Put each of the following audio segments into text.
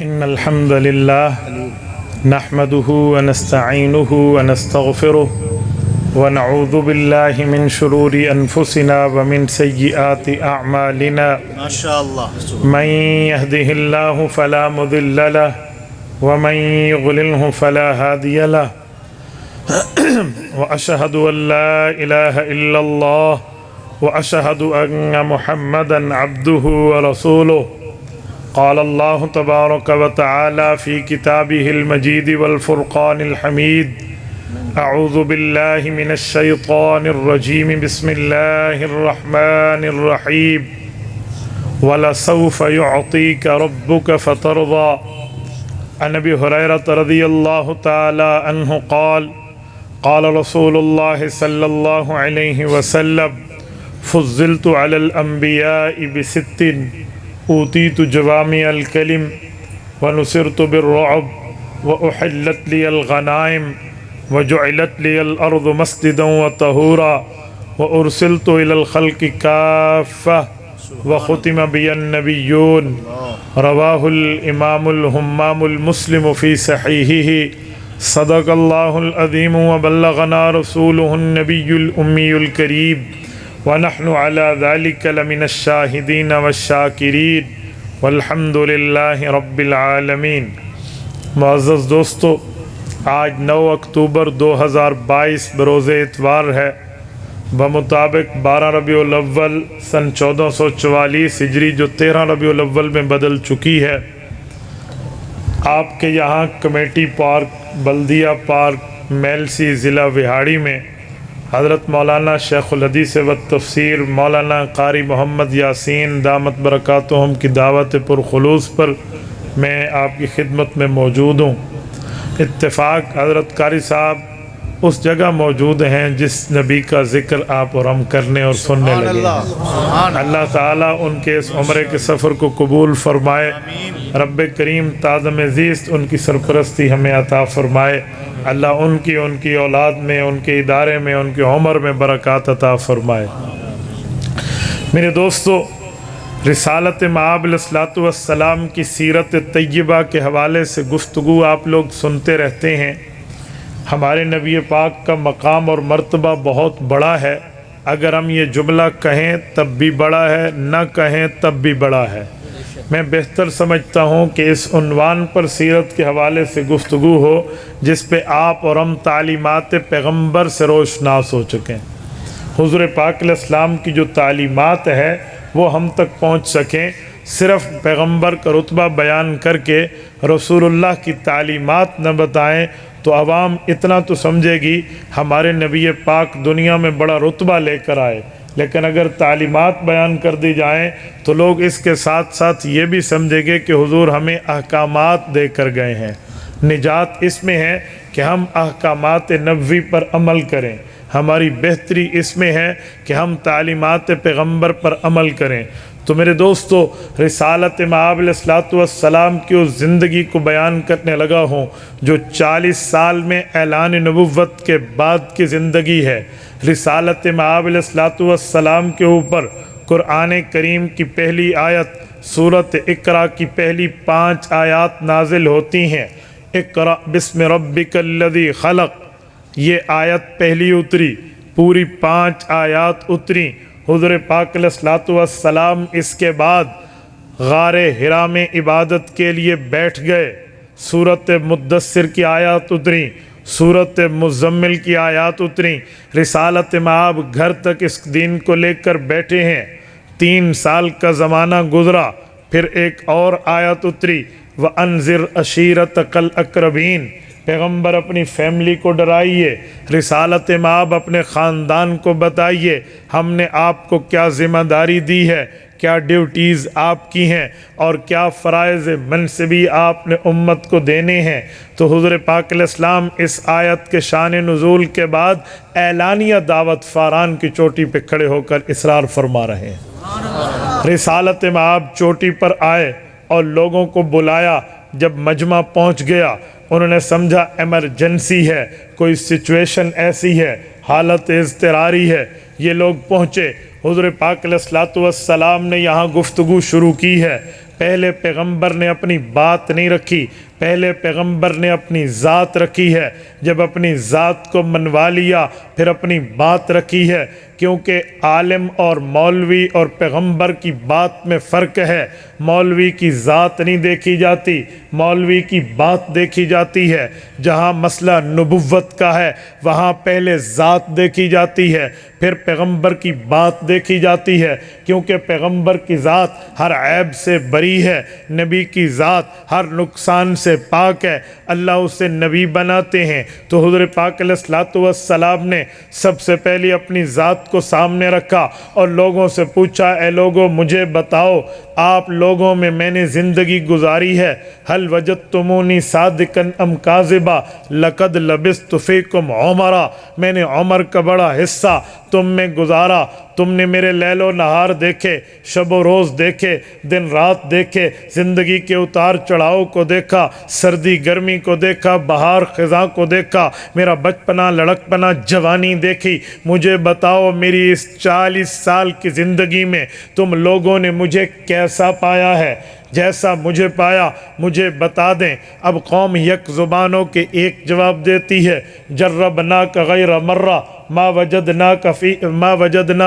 إن الحمد لله نحمده ونستعينه ونستغفره ونعوذ بالله من شرور أنفسنا ومن سيئات أعمالنا ما شاء الله. من يهده الله فلا مضل له ومن يضلله فلا هادي له وأشهد أن لا إله إلا الله وأشهد أن محمدا عبده ورسوله. قال الله تبارك وتعالى في كتابه المجيد والفرقان الحميد: أعوذ بالله من الشيطان الرجيم بسم الله الرحمن الرحيم ولسوف يعطيك ربك فترضى. عن أبي هريرة رضي الله تعالى عنه قال: قال رسول الله صلى الله عليه وسلم: فضلت على الأنبياء بست: أوتيت جوامع الكلم ونصرت بالرعب وأحلت لي الغنائم وجعلت لي الأرض مسجدا وطهورا وأرسلت إلى الخلق كافة وختم بي النبيون. رواه الإمام الهمام المسلم في صحيحه. صدق الله العظيم وبلغنا رسوله النبي الأمي الكريم ونحن على ذلك لمن الشاهدين والشاکرین والحمد للہ رب العالمین. معزز دوستو، آج 9 اکتوبر 2022 بروز اتوار ہے، بمطابق 12 ربیع الاول سن 1444 ہجری، جو 13 ربیع الاول میں بدل چکی ہے. آپ کے یہاں کمیٹی پارک، بلدیہ پارک، میلسی، ضلع وہاڑی میں حضرت مولانا شیخ الحدیث و تفسیر مولانا قاری محمد یاسین دامت برکاتہم کی دعوت پرخلوص پر میں آپ کی خدمت میں موجود ہوں. اتفاق حضرت قاری صاحب اس جگہ موجود ہیں جس نبی کا ذکر آپ اور ہم کرنے اور سننے لگے ہیں. اللہ تعالیٰ ان کے اس عمرے کے سفر کو قبول فرمائے. رب کریم تعظم عزیز ان کی سرپرستی ہمیں عطا فرمائے. اللہ ان کی اولاد میں، ان کے ادارے میں، ان کی عمر میں برکات عطا فرمائے. میرے دوستو، رسالت مآب علیہ الصلوۃ والسلام کی سیرت طیبہ کے حوالے سے گفتگو آپ لوگ سنتے رہتے ہیں. ہمارے نبی پاک کا مقام اور مرتبہ بہت بڑا ہے. اگر ہم یہ جملہ کہیں تب بھی بڑا ہے، نہ کہیں تب بھی بڑا ہے. میں بہتر سمجھتا ہوں کہ اس عنوان پر سیرت کے حوالے سے گفتگو ہو جس پہ آپ اور ہم تعلیمات پیغمبر سے روشناس ہو چکیں. حضور پاک علیہ السلام کی جو تعلیمات ہے وہ ہم تک پہنچ سکیں. صرف پیغمبر کا رتبہ بیان کر کے رسول اللہ کی تعلیمات نہ بتائیں تو عوام اتنا تو سمجھے گی ہمارے نبی پاک دنیا میں بڑا رتبہ لے کر آئے. لیکن اگر تعلیمات بیان کر دی جائیں تو لوگ اس کے ساتھ ساتھ یہ بھی سمجھیں گے کہ حضور ہمیں احکامات دے کر گئے ہیں. نجات اس میں ہے کہ ہم احکامات نبوی پر عمل کریں. ہماری بہتری اس میں ہے کہ ہم تعلیمات پیغمبر پر عمل کریں. تو میرے دوستو، رسالت مآب علیہ الصلوۃ والسلام کی اس زندگی کو بیان کرنے لگا ہوں جو 40 سال میں اعلان نبوت کے بعد کی زندگی ہے. رسالت مآب علیہ الصلوۃ والسلام کے اوپر قرآن کریم کی پہلی آیت سورۃ اقرا کی پہلی 5 آیات نازل ہوتی ہیں. اقرأ بسم ربک الذی خلق، یہ آیت پہلی اتری. پوری 5 آیات اتری. حضور پاک علیہ الصلوۃ والسلام اس کے بعد غار حرا میں عبادت کے لیے بیٹھ گئے. سورۃ مدثر کی آیات اتری، سورۃ مزمل کی آیات اتری. رسالت مآب گھر تک اس دین کو لے کر بیٹھے ہیں. 3 سال کا زمانہ گزرا، پھر ایک اور آیت اتری، وَأَنذِرْ عَشِيرَتَكَ الْأَقْرَبِينَ. پیغمبر اپنی فیملی کو ڈرائیے. رسالت مآب اپنے خاندان کو بتائیے ہم نے آپ کو کیا ذمہ داری دی ہے، کیا ڈیوٹیز آپ کی ہیں اور کیا فرائض منصبی آپ نے امت کو دینے ہیں. تو حضور پاک علیہ السلام اس آیت کے شان نزول کے بعد اعلانیہ دعوت فاران کی چوٹی پہ کھڑے ہو کر اصرار فرما رہے ہیں. رسالت مآب چوٹی پر آئے اور لوگوں کو بلایا. جب مجمع پہنچ گیا انہوں نے سمجھا ایمرجنسی ہے، کوئی سچویشن ایسی ہے، حالت اضطراری ہے. یہ لوگ پہنچے، حضور پاک علیہ الصلوۃ والسلام نے یہاں گفتگو شروع کی ہے. پہلے پیغمبر نے اپنی بات نہیں رکھی، پہلے پیغمبر نے اپنی ذات رکھی ہے، جب اپنی ذات کو منوا لیا پھر اپنی بات رکھی ہے، کیونکہ عالم اور مولوی اور پیغمبر کی بات میں فرق ہے۔ مولوی کی ذات نہیں دیکھی جاتی، مولوی کی بات دیکھی جاتی ہے۔ جہاں مسئلہ نبوت کا ہے وہاں پہلے ذات دیکھی جاتی ہے، پھر پیغمبر کی بات دیکھی جاتی ہے، کیونکہ پیغمبر کی ذات ہر عیب سے بری ہے، نبی کی ذات ہر نقصان سے پاک ہے، اللہ اسے نبی بناتے ہیں۔ تو حضور پاک علیہ السلام نے سب سے پہلے اپنی ذات کو سامنے رکھا اور لوگوں سے پوچھا، اے لوگوں مجھے بتاؤ آپ لوگوں میں نے زندگی گزاری ہے، حل وجدتمونی صادقا ام کاذبا لقد لبثت فیکم عمرا، میں نے عمر کا بڑا حصہ تم میں گزارا، تم نے میرے لیل و نہار دیکھے، شب و روز دیکھے، دن رات دیکھے، زندگی کے اتار چڑھاؤ کو دیکھا، سردی گرمی کو دیکھا، بہار خزاں کو دیکھا، میرا بچپنا لڑکپنا جوانی دیکھی۔ مجھے بتاؤ میری اس 40 سال کی زندگی میں تم لوگوں نے مجھے کیسا پایا ہے؟ جیسا مجھے پایا مجھے بتا دیں۔ اب قوم یک زبانوں کے ایک جواب دیتی ہے، جربناک غیر مرہ ما وجدنا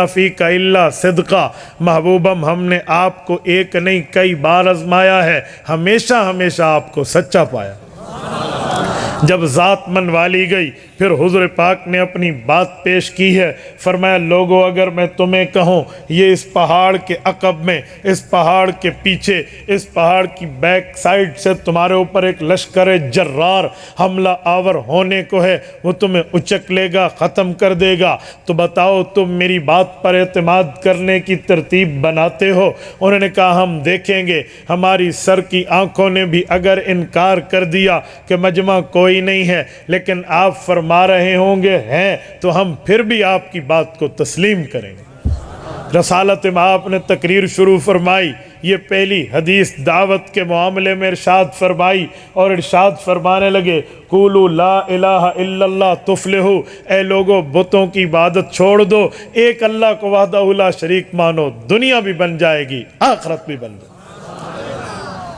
فیک الا صدقا، محبوبم ہم نے آپ کو ایک نہیں کئی بار آزمایا ہے، ہمیشہ آپ کو سچا پایا۔ جب ذات منوا لی گئی پھر حضور پاک نے اپنی بات پیش کی ہے، فرمایا لوگو اگر میں تمہیں کہوں یہ اس پہاڑ کے عقب میں، اس پہاڑ کے پیچھے، اس پہاڑ کی بیک سائیڈ سے تمہارے اوپر ایک لشکر جرار حملہ آور ہونے کو ہے، وہ تمہیں اچک لے گا، ختم کر دے گا، تو بتاؤ تم میری بات پر اعتماد کرنے کی ترتیب بناتے ہو؟ انہوں نے کہا ہم دیکھیں گے۔ ہماری سر کی آنکھوں نے بھی اگر انکار کر دیا کہ مجمع کوئی نہیں ہے، لیکن آپ فرما رہے ہوں گے ہیں، تو ہم پھر بھی آپ کی بات کو تسلیم کریں گے۔ رسالت میں آپ نے تقریر شروع فرمائی، یہ پہلی حدیث دعوت کے معاملے میں ارشاد فرمائی اور ارشاد فرمانے لگے، قولوا لا الہ الا اللہ تفلحوا، اے لوگوں بتوں کی عبادت چھوڑ دو، ایک اللہ کو وحدہ لا شریک مانو، دنیا بھی بن جائے گی، آخرت بھی بن جائے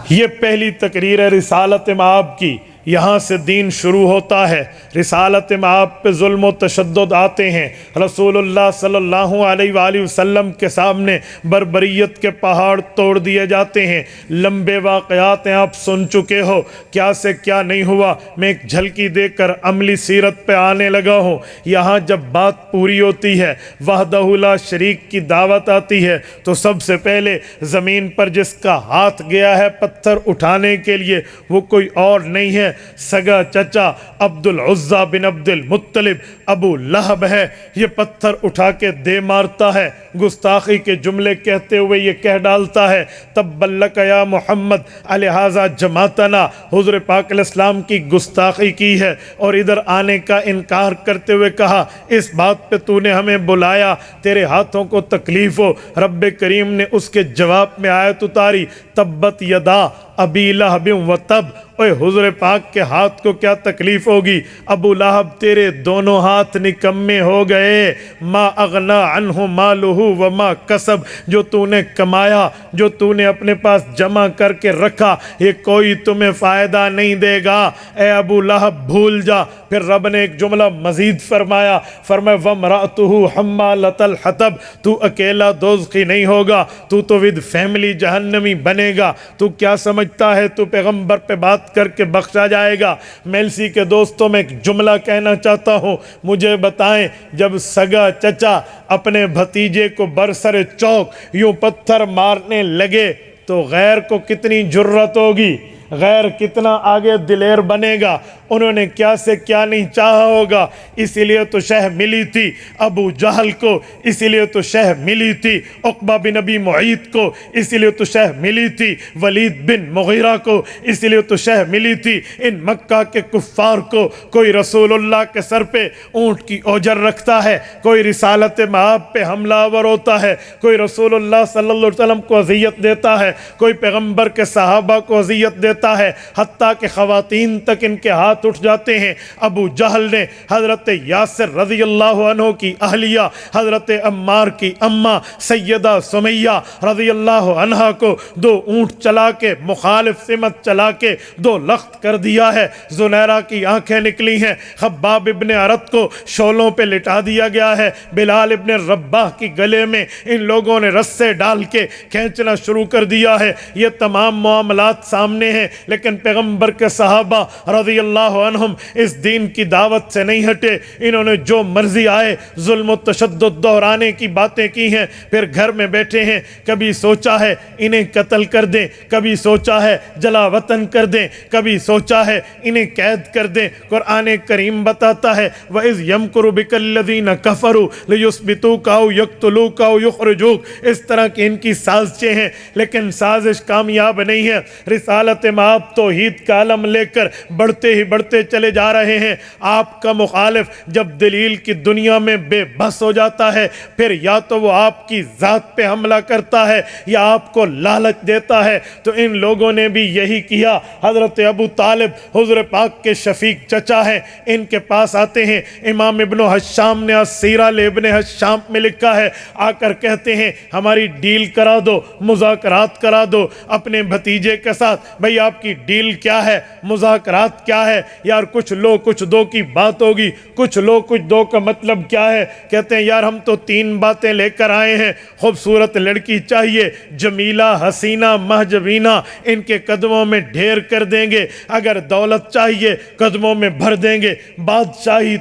گی۔ یہ پہلی تقریر ہے رسالت مآب کی، یہاں سے دین شروع ہوتا ہے۔ رسالت مآب پہ ظلم و تشدد آتے ہیں، رسول اللہ صلی اللہ علیہ وآلہ وسلم کے سامنے بربریت کے پہاڑ توڑ دیے جاتے ہیں، لمبے واقعات ہیں آپ سن چکے ہو، کیا سے کیا نہیں ہوا، میں ایک جھلکی دے کر عملی سیرت پہ آنے لگا ہوں۔ یہاں جب بات پوری ہوتی ہے، وحدہ لا شریک کی دعوت آتی ہے، تو سب سے پہلے زمین پر جس کا ہاتھ گیا ہے پتھر اٹھانے کے لیے وہ کوئی اور نہیں ہے، سگا چچا عبد العزیٰ بن عبد المطلب ابو لہب ہے۔ یہ پتھر اٹھا کے دے مارتا ہے، گستاخی کے جملے کہتے ہوئے یہ کہہ ڈالتا ہے، تب لک یا محمد الہذا جماعتنا، حضور پاک علیہ السلام کی گستاخی کی ہے اور ادھر آنے کا انکار کرتے ہوئے کہا اس بات پہ تو نے ہمیں بلایا، تیرے ہاتھوں کو تکلیف ہو۔ رب کریم نے اس کے جواب میں آیت اتاری، تبت یدا ابی لہب و تب، اوے حضور پاک کے ہاتھ کو کیا تکلیف ہوگی، ابو لہب تیرے دونوں ہاتھ نکمے ہو گئے، ما اغنا عنہ مالہ وما کسب، جو تو نے کمایا، جو تو نے اپنے پاس جمع کر کے رکھا، یہ کوئی تمہیں فائدہ نہیں دے گا، اے ابو لہب بھول جا۔ پھر رب نے ایک جملہ مزید فرمایا، وامرأتہ حمالۃ الحطب، تو اکیلا دوزخی نہیں ہوگا، تو ود فیملی جہنمی بنے گا، تو کیا سمجھتا ہے تو پیغمبر پہ بات کر کے بخشا جائے گا؟ میلسی کے دوستوں میں ایک جملہ کہنا چاہتا ہوں، مجھے بتائیں جب سگا چچا اپنے بھتیجے کو برسر چوک یوں پتھر مارنے لگے تو غیر کو کتنی جرت ہوگی، غیر کتنا آگے دلیر بنے گا، انہوں نے کیا سے کیا نہیں چاہا ہوگا۔ اسی لیے تو شہ ملی تھی ابو جہل کو، اسی لیے تو شہ ملی تھی عقبہ بن ابی معیط کو، اسی لیے تو شہ ملی تھی ولید بن مغیرہ کو، اسی لیے تو شہ ملی تھی ان مکہ کے کفار کو۔ کوئی رسول اللہ کے سر پہ اونٹ کی اوجر رکھتا ہے، کوئی رسالت مآب پہ حملہ آور ہوتا ہے، کوئی رسول اللہ صلی اللہ علیہ وسلم کو اذیت دیتا ہے، کوئی پیغمبر کے صحابہ کو اذیت دیتا دیتا ہے، حتیٰ کہ خواتین تک ان کے ہاتھ اٹھ جاتے ہیں۔ ابو جہل نے حضرت یاسر رضی اللہ عنہ کی اہلیہ حضرت عمار کی اماں سیدہ سمیہ رضی اللہ عنہ کو 2 اونٹ چلا کے مخالف سمت چلا کے 2 لخت کر دیا ہے۔ زنیرہ کی آنکھیں نکلی ہیں، خباب ابن عرط کو شولوں پہ لٹا دیا گیا ہے، بلال ابن رباح کی گلے میں ان لوگوں نے رسے ڈال کے کھینچنا شروع کر دیا ہے۔ یہ تمام معاملات سامنے ہیں، لیکن پیغمبر کے صحابہ رضی اللہ عنہم اس دین کی دعوت سے نہیں ہٹے۔ انہوں نے جو مرضی آئے ظلم و تشدد دہرانے کی باتیں کی ہیں، پھر گھر میں بیٹھے ہیں، کبھی سوچا ہے انہیں قتل کر دیں، کبھی سوچا ہے جلا وطن کر دیں، کبھی سوچا ہے انہیں قید کر دیں۔ قرآن کریم بتاتا ہے وَإِذْ يَمْكُرُ بِكَ الَّذِينَ كَفَرُوا لِيُثْبِتُوكَ أَوْ يَقْتُلُوكَ أَوْ يُخْرِجُوكَ۔ اس طرح کی ان کی سازشیں ہیں، لیکن سازش کامیاب نہیں ہے۔ رسالت مآب توحید کا علم لے کر بڑھتے ہی بڑھتے چلے جا رہے ہیں۔ آپ کا مخالف جب دلیل کی دنیا میں بے بس ہو جاتا ہے، پھر یا تو وہ آپ کی ذات پہ حملہ کرتا ہے یا آپ کو لالچ دیتا ہے۔ تو ان لوگوں نے بھی یہی کیا۔ حضرت ابو طالب حضور پاک کے شفیق چچا ہیں، ان کے پاس آتے ہیں۔ امام ابن حشام نے السیرہ لابن حشام میں لکھا ہے، آ کر کہتے ہیں ہماری ڈیل کرا دو، مذاکرات کرا دو اپنے بھتیجے کے ساتھ۔ بھئی آپ کی ڈیل کیا ہے، مذاکرات کیا ہے؟ یار کچھ لو کچھ دو کی بات ہوگی۔ کچھ لو کچھ دو کا مطلب کیا ہے؟ کہتے ہیں یار ہم تو 3 باتیں لے کر آئے ہیں۔ خوبصورت لڑکی چاہیے، جمیلہ حسینہ مہجبینہ، ان کے قدموں میں ڈھیر کر دیں گے۔ اگر دولت چاہیے قدموں میں بھر دیں گے۔ بادشاہی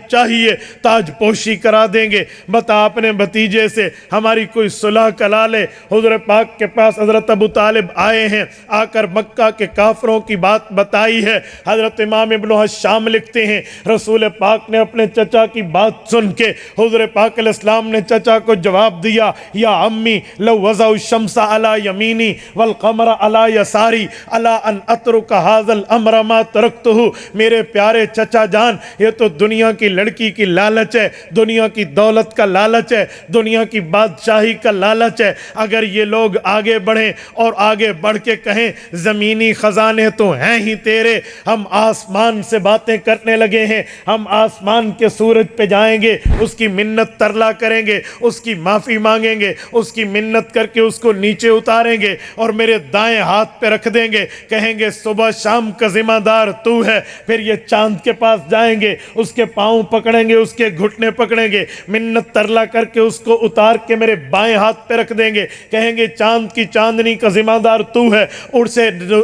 چاہیے تاج پوشی کرا دیں گے۔ بتا اپنے بھتیجے سے ہماری کوئی صلح کلا لے۔ حضور پاک کے پاس حضرت ابو طالب آئے ہیں، آ کر مکہ کے کافروں کی بات بتائی ہے۔ حضرت امام ابن حشام لکھتے ہیں رسول پاک نے اپنے چچا کی بات سن کے حضور پاک علیہ السلام نے چچا کو جواب دیا، یا امی لو وضع الشمس علی یمینی والقمر علی یساری الا ان اترک ھذا الامر ما ترکتہ۔ میرے پیارے چچا جان، یہ تو دنیا کی لڑکی کی لالچ ہے، دنیا کی دولت کا لالچ ہے، دنیا کی بادشاہی کا لالچ ہے۔ اگر یہ لوگ آگے بڑھیں اور آگے بڑھ کے کہیں زمینی خزانے تو ہیں ہی تیرے، ہم آسمان سے باتیں کرنے لگے ہیں، ہم آسمان کے سورج پہ جائیں گے، اس کی منت ترلا کریں گے، اس کی معافی مانگیں گے، اس کی منت کر کے اس کو نیچے اتاریں گے اور میرے دائیں ہاتھ پہ رکھ دیں گے، کہیں گے صبح شام کا ذمہ دار تو ہے۔ پھر یہ چاند کے پاس جائیں گے، اس کے پاؤں پکڑیں گے، اس کے گھٹنے پکڑیں گے، منت ترلا کر کے اس کو اتار کے میرے بائیں ہاتھ پہ رکھ دیں گے، کہیں گے چاند کی چاندنی کا ذمہ دار تو ہے،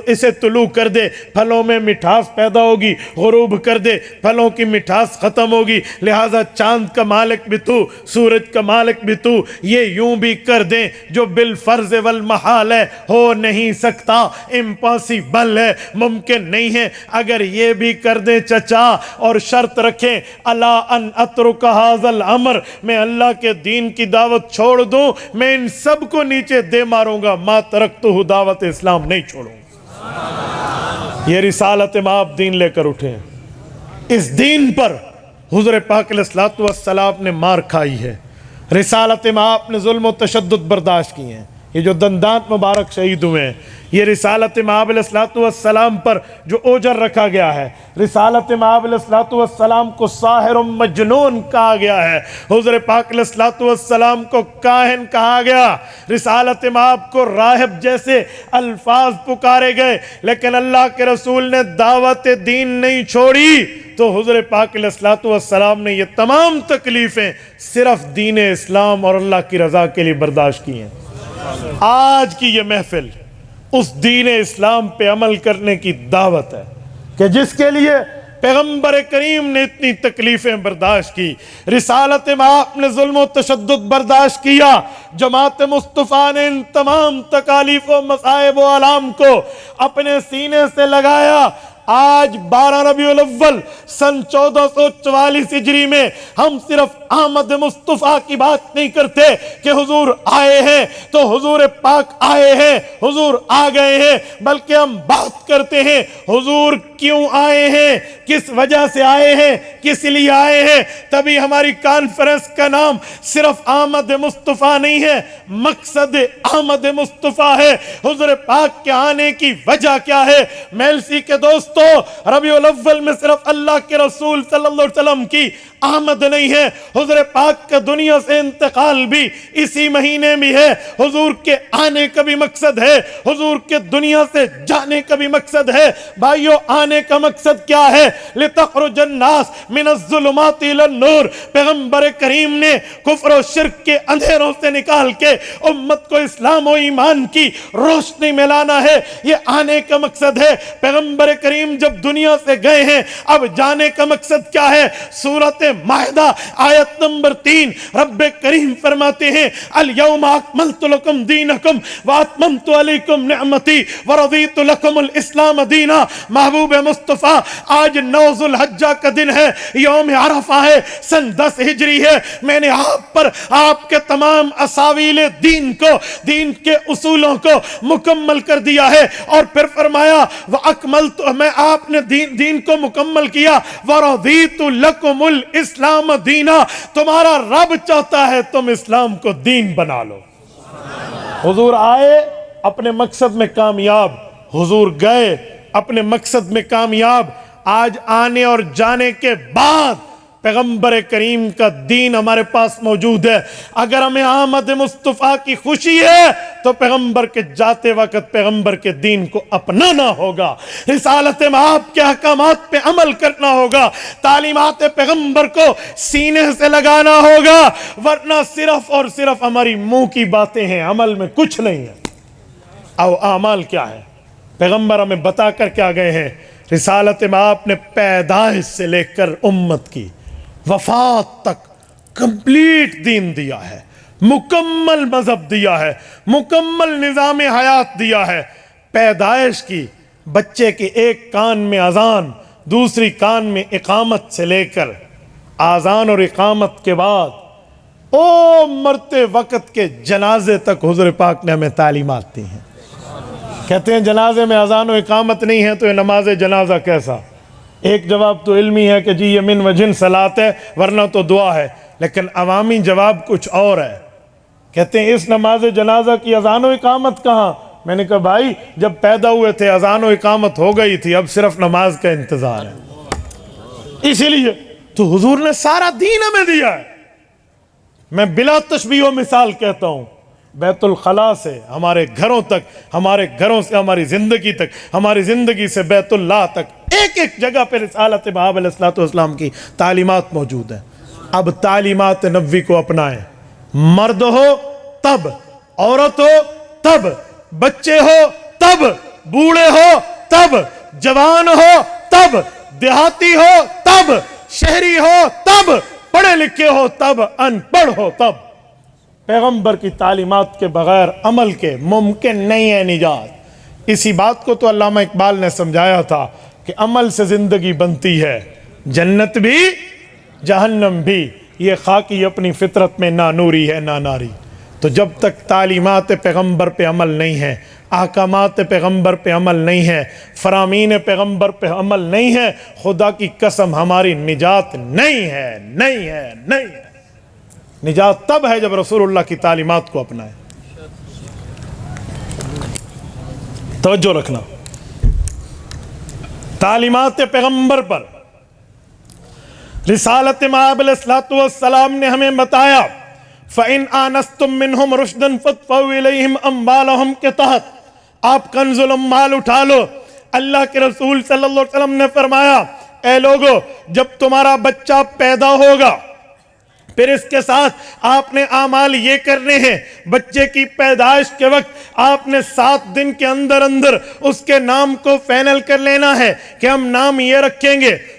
اسے طلوع کر دے، پھلوں میں مٹھاس پیدا ہوگی، غروب کر دے، پھلوں کی مٹھاس ختم ہوگی، لہٰذا چاند کا مالک بھی تو، سورج کا مالک بھی تو، یہ یوں بھی کر دیں جو بالفرض والمحال ہے، ہو نہیں سکتا، امپاسبل ہے، ممکن نہیں ہے۔ اگر یہ بھی کر دیں چچا اور شرط رکھیں الا ان اترک ھذا الامر، میں اللہ کے دین کی دعوت چھوڑ دوں، میں ان سب کو نیچے دے ماروں گا، ما ترکتہ، دعوت اسلام نہیں چھوڑوں گا۔ یہ رسالت مآب دین لے کر اٹھے ہیں۔ اس دین پر حضور پاک علیہ الصلوۃ والسلام نے مار کھائی ہے، رسالت مآب نے ظلم و تشدد برداشت کی ہیں۔ یہ جو دندانت مبارک شہید ہوئے ہیں، یہ رسالت مآب علیہ الصلوۃ والسلام پر جو اوجر رکھا گیا ہے، رسالت مآب علیہ الصلوۃ والسلام کو ساحر و مجنون کہا گیا ہے، حضور پاک علیہ الصلوۃ والسلام کو کاہن کہا گیا، رسالت مآب کو راہب جیسے الفاظ پکارے گئے، لیکن اللہ کے رسول نے دعوت دین نہیں چھوڑی۔ تو حضور پاک علیہ الصلوۃ والسلام نے یہ تمام تکلیفیں صرف دین اسلام اور اللہ کی رضا کے لیے برداشت کی ہیں۔ آج کی یہ محفل اس دین اسلام پہ عمل کرنے کی دعوت ہے کہ جس کے لیے پیغمبر کریم نے اتنی تکلیفیں برداشت کی، رسالت مآب نے ظلم و تشدد برداشت کیا، جماعت مصطفیٰ نے ان تمام تکالیف و مصائب و آلام کو اپنے سینے سے لگایا۔ آج 12 ربیع الاول سن 1444 ہجری میں ہم صرف آمد مصطفیٰ کی بات نہیں کرتے کہ حضور آئے ہیں تو حضور پاک آئے ہیں، حضور آ گئے ہیں، بلکہ ہم بات کرتے ہیں حضور کیوں آئے ہیں، کس وجہ سے آئے ہیں، کس لیے آئے ہیں۔ تبھی ہماری کانفرنس کا نام صرف آمد مصطفیٰ نہیں ہے، مقصد آمد مصطفیٰ ہے۔ حضور پاک کے آنے کی وجہ کیا ہے؟ میلسی کے دوستو، ربیع الاول میں صرف اللہ کے رسول صلی اللہ علیہ وسلم کی آمد نہیں ہے، حضور پاک کا دنیا سے انتقال بھی اسی مہینے میں ہے۔ حضور کے آنے کا بھی مقصد ہے، حضور کے دنیا سے جانے کا بھی مقصد ہے۔ بھائیو، آنے کا مقصد کیا ہے؟ لِتَخْرُجَ النَّاسَ مِنَ الظُّلُمَاتِ إِلَى النُّورِ، پیغمبر کریم نے کفر و شرک کے اندھیروں سے نکال کے امت کو اسلام و ایمان کی روشنی میں لانا ہے، یہ آنے کا مقصد ہے۔ پیغمبر کریم جب دنیا سے گئے ہیں، اب جانے کا مقصد کیا ہے؟ سورۃ مائدہ آیت نمبر 3 رب کریم فرماتے ہیں الیوم اکملت لکم دینکم واتممت علیکم نعمتی ورضیت لکم الاسلام دینا۔ محبوب مصطفیٰ، آج 9 ذو الحجہ کا دن ہے، یوم عرفہ ہے، سن 10 ہجری ہے۔ میں نے آپ پر آپ کے تمام اساویل دین کو، دین کے اصولوں کو مکمل کر دیا ہے، اور پھر فرمایا وَأَكْمَلْتُ، میں آپ نے دین کو مکمل کیا، وَرَضِيتُ لَكُمُ الْإِسْلَامَ دِينًا، تمہارا رب چاہتا ہے تم اسلام کو دین بنا لو۔ حضور آئے اپنے مقصد میں کامیاب، حضور گئے اپنے مقصد میں کامیاب۔ آج آنے اور جانے کے بعد پیغمبر کریم کا دین ہمارے پاس موجود ہے۔ اگر ہمیں آمد مصطفیٰ کی خوشی ہے تو پیغمبر کے جاتے وقت پیغمبر کے دین کو اپنانا ہوگا، رسالت مآب کے احکامات پہ عمل کرنا ہوگا، تعلیمات پیغمبر کو سینے سے لگانا ہوگا، ورنہ صرف اور صرف ہماری منہ کی باتیں ہیں، عمل میں کچھ نہیں ہے۔ او اعمال کیا ہے؟ پیغمبر ہمیں بتا کر کیا گئے ہیں؟ رسالت مآب نے پیدائش سے لے کر امت کی وفات تک کمپلیٹ دین دیا ہے، مکمل مذہب دیا ہے، مکمل نظام حیات دیا ہے۔ پیدائش کی، بچے کے ایک کان میں اذان، دوسری کان میں اقامت سے لے کر اذان اور اقامت کے بعد او مرتے وقت کے جنازے تک حضور پاک نے ہمیں تعلیمات دی ہیں۔ کہتے ہیں جنازے میں اذان و اقامت نہیں ہے تو یہ نماز جنازہ کیسا؟ ایک جواب تو علمی ہے کہ جی یہ من وجن صلاۃ ہے، ورنہ تو دعا ہے، لیکن عوامی جواب کچھ اور ہے۔ کہتے ہیں اس نماز جنازہ کی اذان و اقامت کہاں؟ میں نے کہا بھائی جب پیدا ہوئے تھے اذان و اقامت ہو گئی تھی، اب صرف نماز کا انتظار ہے۔ اسی لیے تو حضور نے سارا دین ہمیں دیا ہے۔ میں بلا تشبیہ و مثال کہتا ہوں، بیت الخلاء سے ہمارے گھروں تک، ہمارے گھروں سے ہماری زندگی تک، ہماری زندگی سے بیت اللہ تک، ایک ایک جگہ پہ رسالت مآب علیہ السلام کی تعلیمات موجود ہیں۔ اب تعلیمات نبوی کو اپنائیں، مرد ہو تب، عورت ہو تب، بچے ہو تب، بوڑھے ہو تب، جوان ہو تب، دیہاتی ہو تب، شہری ہو تب، پڑھے لکھے ہو تب، ان پڑھ ہو تب۔ پیغمبر کی تعلیمات کے بغیر عمل کے ممکن نہیں ہے نجات۔ اسی بات کو تو علامہ اقبال نے سمجھایا تھا کہ عمل سے زندگی بنتی ہے، جنت بھی جہنم بھی، یہ خاکی اپنی فطرت میں نہ نوری ہے نہ ناری۔ تو جب تک تعلیمات پیغمبر پہ عمل نہیں ہے، احکامات پیغمبر پہ عمل نہیں ہے، فرامین پیغمبر پہ عمل نہیں ہے، خدا کی قسم ہماری نجات نہیں ہے، نہیں ہے، نہیں ہے۔ نجات تب ہے جب رسول اللہ کی تعلیمات کو اپنائیں۔ توجہ رکھنا، تعلیمات پیغمبر پر رسالت مآب علیہ السلام نے ہمیں بتایا فَإِنْ آنَسْتُم مِّنْهُمْ رُشْدًا فَادْفَعُوا إِلَيْهِمْ أَمْوَالَهُمْ کے تحت آپ کنز الاموال اٹھا لو۔ اللہ کے رسول صلی اللہ علیہ وسلم نے فرمایا اے لوگو جب تمہارا بچہ پیدا ہوگا پھر اس کے ساتھ آپ نے اعمال یہ کرنے ہیں، بچے کی پیدائش کے وقت آپ نے 7 دن کے اندر اندر اس کے نام کو فائنل کر لینا ہے کہ ہم نام یہ رکھیں گے۔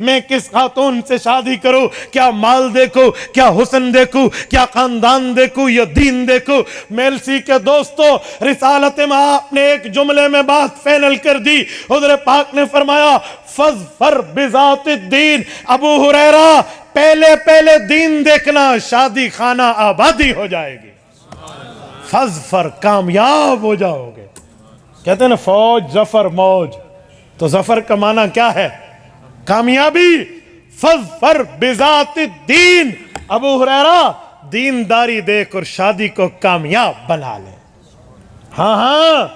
میں کس خاتون سے شادی کروں، کیا مال دیکھوں، کیا حسن دیکھوں، کیا خاندان دیکھوں یا دین دیکھوں؟ میلسی کے دوستو، رسالت مآب نے ایک جملے میں بات فائنل کر دی۔ حضور پاک نے فرمایا فَاظْفَرْ بِذَاتِ الدِّین۔ ابو ہریرہ، پہلے دین دیکھنا، شادی خانہ آبادی ہو جائے گی۔ فَاظْفَرْ، کامیاب ہو جاؤ گے۔ کہتے ہیں نا فوج ظفر موج، تو ظفر کا معنی کیا ہے؟ کامیابی۔ فَاظْفَرْ بِذَاتِ الدِّین۔ ابو ہریرہ، دینداری دیکھ اور شادی کو کامیاب بنا لے۔ ہاں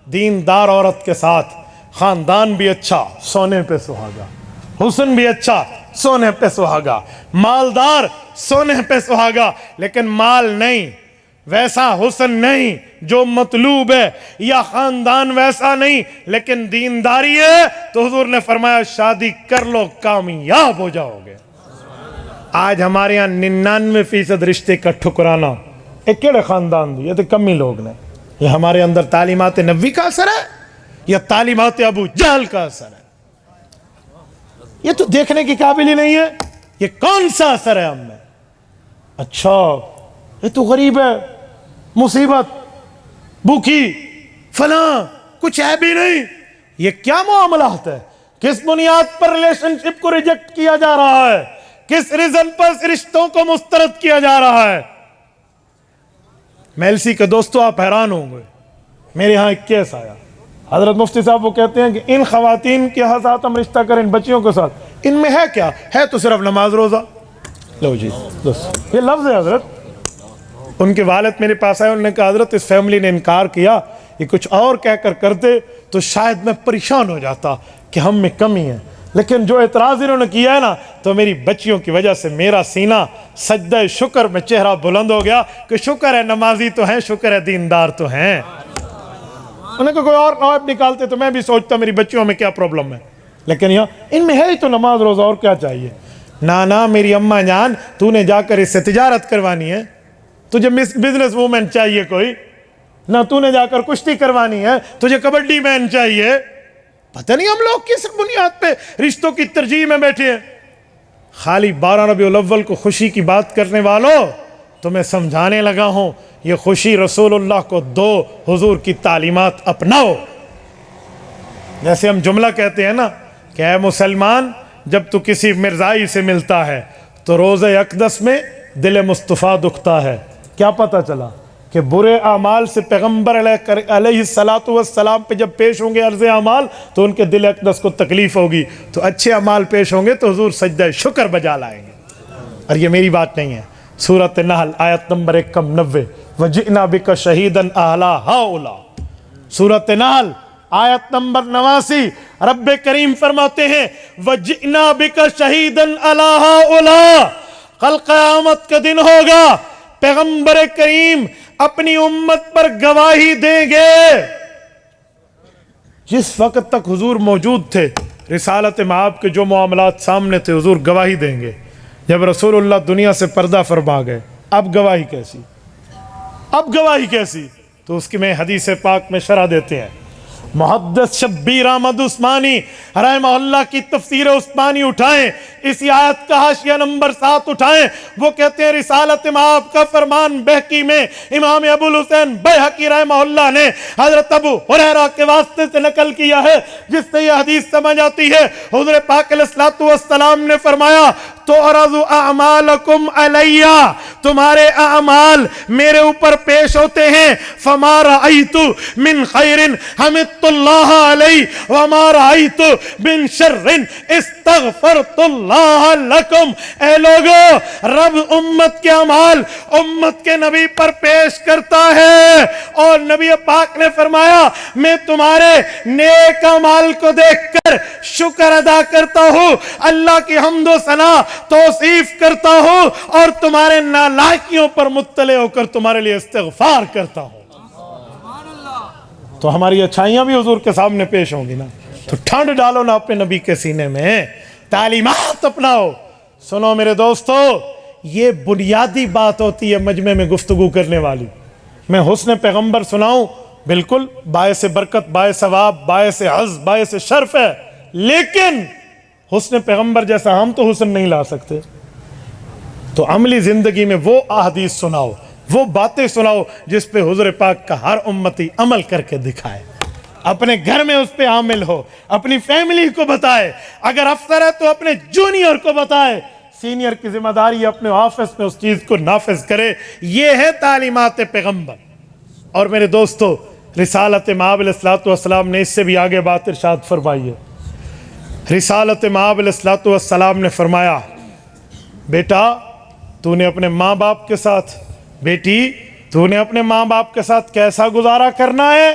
دیندار عورت کے ساتھ خاندان بھی اچھا، سونے پہ سہاگا، حسن بھی اچھا، سونے پہ سہاگا، مالدار، سونے پہ سہاگا، لیکن مال نہیں، ویسا حسن نہیں جو مطلوب ہے، یا خاندان ویسا نہیں لیکن دینداری ہے، تو حضور نے فرمایا شادی کر لو، کامیاب ہو جاؤ گے۔ آج ہمارے یہاں 99% رشتے کا ٹھکرانا ایک کیڑے خاندان دی، یہ تو کم ہی لوگ نے۔ یہ ہمارے اندر تعلیمات نبوی کا اثر ہے یا تعلیمات ابو جہل کا اثر ہے؟ یہ تو دیکھنے کی قابل ہی نہیں ہے، یہ کون سا اثر ہے ہم میں؟ اچھا یہ تو غریب ہے، مصیبت، بھوکی، فلاں، کچھ ہے بھی نہیں، یہ کیا معاملات ہے؟ کس بنیاد پر ریلیشن شپ کو ریجیکٹ کیا جا رہا ہے؟ کس ریزن پر رشتوں کو مسترد کیا جا رہا ہے؟ میلسی کے دوستو، آپ حیران ہوں گے، میرے ہاں ایک کیس آیا، حضرت مفتی صاحب وہ کہتے ہیں کہ ان خواتین کے ساتھ ہم رشتہ کریں، ان بچیوں کے ساتھ، ان میں ہے کیا؟ ہے تو صرف نماز روزہ۔ لو جی یہ لفظ ہے حضرت۔ ان کے والد میرے پاس آئے، انہوں نے کہا حضرت اس فیملی نے انکار کیا، یہ کچھ اور کہہ کر کرتے تو شاید میں پریشان ہو جاتا کہ ہم میں کمی ہے، لیکن جو اعتراض انہوں نے کیا ہے نا، تو میری بچیوں کی وجہ سے میرا سینہ سجدہ شکر میں چہرہ بلند ہو گیا کہ شکر ہے نمازی تو ہیں، شکر ہے دیندار تو ہیں۔ انہوں نے کہا کوئی اور نواب نکالتے تو میں بھی سوچتا میری بچیوں میں کیا پرابلم ہے، لیکن یہاں ان میں ہے ہی تو نماز روزہ، اور کیا چاہیے؟ نانا میری اماں جان، تو نے جا کر اس سے تجارت کروانی ہے، تجھے بزنس وومن چاہیے کوئی نہ، تو نے جا کر کشتی کروانی ہے، تجھے کبڈی مین چاہیے۔ پتہ نہیں ہم لوگ کس بنیاد پہ رشتوں کی ترجیح میں بیٹھے ہیں۔ خالی 12 ربیع الاول کو خوشی کی بات کرنے والوں، تو میں سمجھانے لگا ہوں یہ خوشی رسول اللہ کو دو، حضور کی تعلیمات اپناؤ۔ جیسے ہم جملہ کہتے ہیں نا کہ اے مسلمان، جب تو کسی مرزائی سے ملتا ہے تو روزہ اقدس میں دل مصطفیٰ دکھتا ہے۔ کیا پتہ چلا کہ برے اعمال سے پیغمبر علیہ السلام پہ جب پیش ہوں گے عرض اعمال تو ان کے دل اقدس کو تکلیف ہوگی، تو اچھے اعمال پیش ہوں گے تو حضور سجدہ شکر بجا لائیں گے۔ اور یہ میری بات نہیں ہے، سورۃ نحل آیت نمبر 190، وَجِئْنَا بِكَ شَهِيدًا عَلَىٰ هَٰؤُلَاءِ۔ سورۃ نحل آیت نمبر 89، رب کریم فرماتے ہیں وَجِئْنَا بِكَ شَهِيدًا عَلَىٰ هَٰؤُلَاءِ۔ کل قیامت کا دن ہوگا، پیغمبر کریم اپنی امت پر گواہی دیں گے۔ جس وقت تک حضور موجود تھے، رسالت مآب کے جو معاملات سامنے تھے، حضور گواہی دیں گے۔ جب رسول اللہ دنیا سے پردہ فرما گئے، اب گواہی کیسی؟ اب گواہی کیسی؟ تو اس کی میں حدیث پاک میں شرح دیتے ہیں۔ محدث شبیر احمد عثمانی رحمہ اللہ کی تفسیر عثمانی اٹھائیں، اسی آیت کا حاشیہ نمبر 7 اٹھائیں، وہ کہتے ہیں رسالت مآب کا فرمان بہقی میں امام ابو الحسین بیہقی رحمہ اللہ نے حضرت ابو ہریرہ کے واسطے سے نقل کیا ہے، جس سے یہ حدیث سمجھ آتی ہے۔ حضور پاک علیہ الصلوۃ والسلام نے فرمایا تعرض اعمالکم علی، تمہارے اعمال میرے اوپر پیش ہوتے ہیں، فما رأیت من خیر حمدت اللہ علیہ وما رأیت من شر استغفرت اللہ لکم۔ اے لوگو، رب امت کے اعمال امت کے نبی پر پیش کرتا ہے، اور نبی پاک نے فرمایا میں تمہارے نیک اعمال کو دیکھ کر شکر ادا کرتا ہوں، اللہ کی حمد و ثنا توصیف کرتا ہوں، اور تمہارے نالائکیوں پر مطلع ہو کر تمہارے لیے استغفار کرتا ہوں۔ تو ہماری اچھائیاں بھی حضور کے سامنے پیش ہوں گی نا، تو ٹھنڈ ڈالو نا اپنے نبی کے سینے میں، تعلیمات اپناؤ۔ سنو میرے دوستو، یہ بنیادی بات ہوتی ہے مجمع میں گفتگو کرنے والی۔ میں حسن پیغمبر سناؤں، بالکل باعث برکت، باعث ثواب، باعث عز، باعث شرف ہے، لیکن حسن پیغمبر جیسا ہم تو حسن نہیں لا سکتے، تو عملی زندگی میں وہ احادیث سناؤ، وہ باتیں سناؤ جس پہ حضور پاک کا ہر امتی عمل کر کے دکھائے، اپنے گھر میں اس پہ عامل ہو، اپنی فیملی کو بتائے، اگر افسر ہے تو اپنے جونیئر کو بتائے، سینئر کی ذمہ داری ہے اپنے آفس میں اس چیز کو نافذ کرے۔ یہ ہے تعلیمات پیغمبر۔ اور میرے دوستو، رسالت مآب علیہ الصلوۃ والسلام نے اس سے بھی آگے بات ارشاد فرمائی ہے۔ رسالت مآب علیہ الصلوۃ والسلام نے فرمایا، بیٹا تو نے اپنے ماں باپ کے ساتھ، بیٹی تو نے اپنے ماں باپ کے ساتھ کیسا گزارا کرنا ہے؟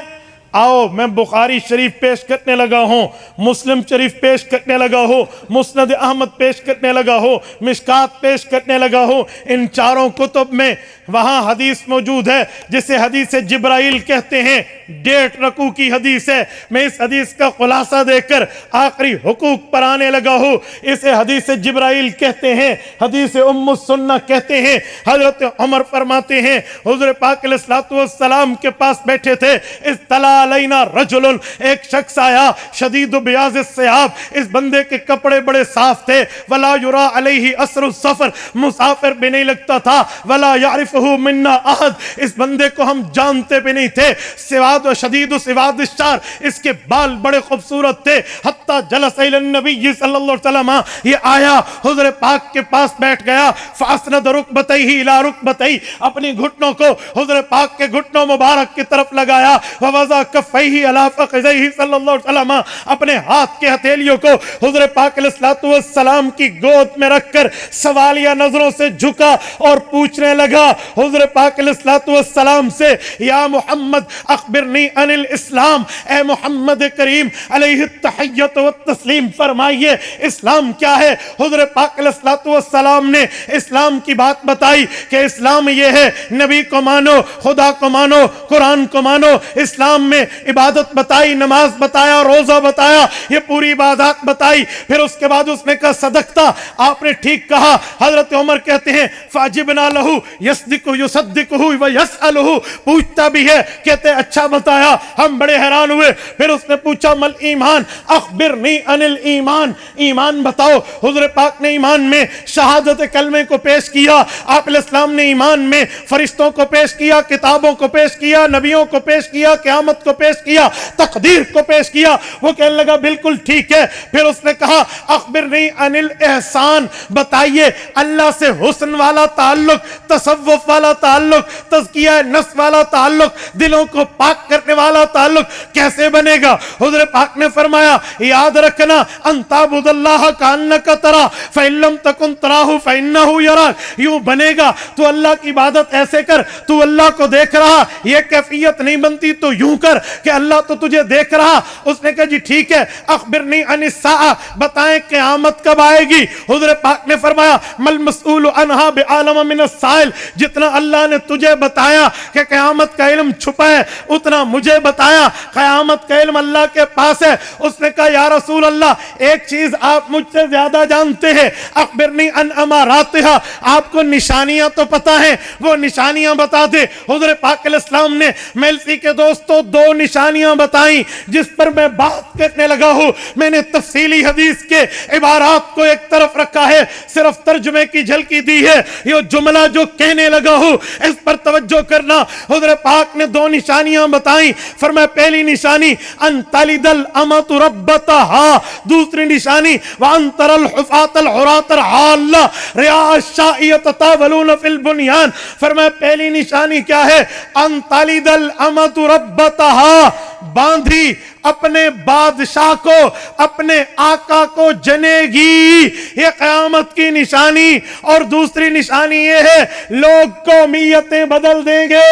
آؤ میں بخاری شریف پیش کرنے لگا ہوں، مسلم شریف پیش کرنے لگا ہوں، مسند احمد پیش کرنے لگا ہوں، مشکات پیش کرنے لگا ہوں۔ ان چاروں کتب میں وہاں حدیث موجود ہے جسے حدیث جبرائیل کہتے ہیں، 1.5 رکوع کی حدیث ہے۔ میں اس حدیث کا خلاصہ دے کر آخری حقوق پر آنے لگا ہوں۔ اسے حدیث جبرائیل کہتے ہیں، حدیث ام السنہ کہتے ہیں۔ حضرت عمر فرماتے ہیں حضور پاک علیہ الصلوۃ والسلام کے پاس بیٹھے تھے، اطلع علینا رجل، ایک شخص آیا شدید بیاض الثیاب، اس بندے کے کپڑے بڑے صاف تھے، ولا یرا علیہ اثر السفر، مسافر بھی نہیں لگتا تھا، ولا یعرفہ منا احد، اس بندے کو ہم جانتے بھی نہیں تھے، سواد و شدید سواد الشعر، اس کے بال بڑے خوبصورت تھے، حتی جلس الی النبی صلی اللہ علیہ وسلم، یہ آیا حضور پاک کے پاس بیٹھ گیا، فاسند رکبتیہ الی رکبتیہ، اپنی گھٹنوں کو حضور پاک کے گھٹنوں مبارک کی طرف لگایا، ووضع کفیہ علی فخذیہ صلی اللہ علیہ وسلم، اپنے ہاتھ کے ہتھیلیوں کو حضور پاک علیہ الصلوۃ والسلام کی گود میں رکھ کر سوالیہ نظروں سے جھکا اور پوچھنے لگا حضور پاک علیہ الصلوۃ والسلام سے، یا محمد اخبرنی عن الاسلام، اے محمد کریم علیہ التحیۃ والتسلیم فرمائیے اسلام کیا ہے؟ حضور پاک علیہ الصلوۃ والسلام نے اسلام کی بات بتائی کہ اسلام یہ ہے، نبی کو مانو، خدا کو مانو، قرآن کو مانو۔ اسلام میں عبادت بتائی، نماز بتایا، روزہ بتایا، یہ پوری عبادات بتائی۔ پھر اس کے بعد اس نے کہا صدقتا، آپ نے ٹھیک کہا۔ حضرت عمر کہتے ہیں فاجبنا لہو یصدق یصدقہ ویسألہ، پوچھتا بھی ہے، کہتے ہیں اچھا بتایا، ہم بڑے حیران ہوئے۔ پھر اس نے پوچھا مل ایمان، اخبرنی عن الایمان، ایمان بتاؤ۔ حضور پاک نے ایمان میں شہادت کلمے کو پیش کیا، آپ علیہ السلام نے ایمان میں فرشتوں کو پیش کیا، کتابوں کو پیش کیا، نبیوں کو پیش کیا، قیامت کو پیش کیا، تقدیر کو پیش کیا۔ وہ کہنے لگا بالکل ٹھیک ہے۔ پھر اس نے کہا اخبرنی عن الاحسان، بتائیے اللہ سے حسن والا تعلق، تصوف والا تعلق، تزکیہ نفس والا تعلق، دلوں کو پاک کرنے والا تعلق کیسے بنے گا؟ حضور پاک نے فرمایا یاد رکھنا، ان تعبد اللہ کانک ترا فإن لم تکن تراہ فإنہ یراک، یوں بنے گا تو اللہ کی عبادت ایسے کر، تو اللہ کو دیکھ رہا، یہ کیفیت نہیں بنتی تو یوں کر کہ اللہ تو تجھے دیکھ رہا۔ اس نے کہا جی ٹھیک ہے، اخبرنی عن الساعہ، بتائیں قیامت کب آئے گی؟ حضور پاک نے فرمایا مل مسئول عنہا بعالم من السائل، جتنا اللہ نے تجھے بتایا کہ قیامت کا علم چھپا ہے، اتنا مجھے بتایا قیامت کا علم اللہ کے پاس ہے۔ اس نے کہا یا رسول اللہ ایک چیز آپ مجھ سے زیادہ جانتے ہیں، اخبرنی عن اماراتہا، آپ کو نشانیاں تو پتہ ہیں، وہ نشانیاں بتا دے۔ حضور پاک علیہ السلام نے میلسی کے دوستوں 2 نشانیاں بتائیں جس پر میں بات کرنے لگا ہوں۔ میں نے تفصیلی حدیث کے عبارات کو ایک طرف رکھا ہے، صرف ترجمے کی جھلکی دی ہے، یہ جملہ جو کہنے لگا ہوں اس پر توجہ کرنا۔ حضور پاک نے 2 نشانیاں بتائیں، فرمایا پہلی نشانی ان تلد الامۃ ربتہا، دوسری نشانی وان تری الحفاۃ العراۃ العالۃ رعاء الشاء یتطاولون فی البنیان، فرمایا پہلی نشانی کیا ہے؟ ان تلد الامۃ ربتہا، باندھی اپنے بادشاہ کو، اپنے آقا کو جنے گی، یہ قیامت کی نشانی۔ اور دوسری نشانی یہ ہے لوگ قومیتیں بدل دیں گے،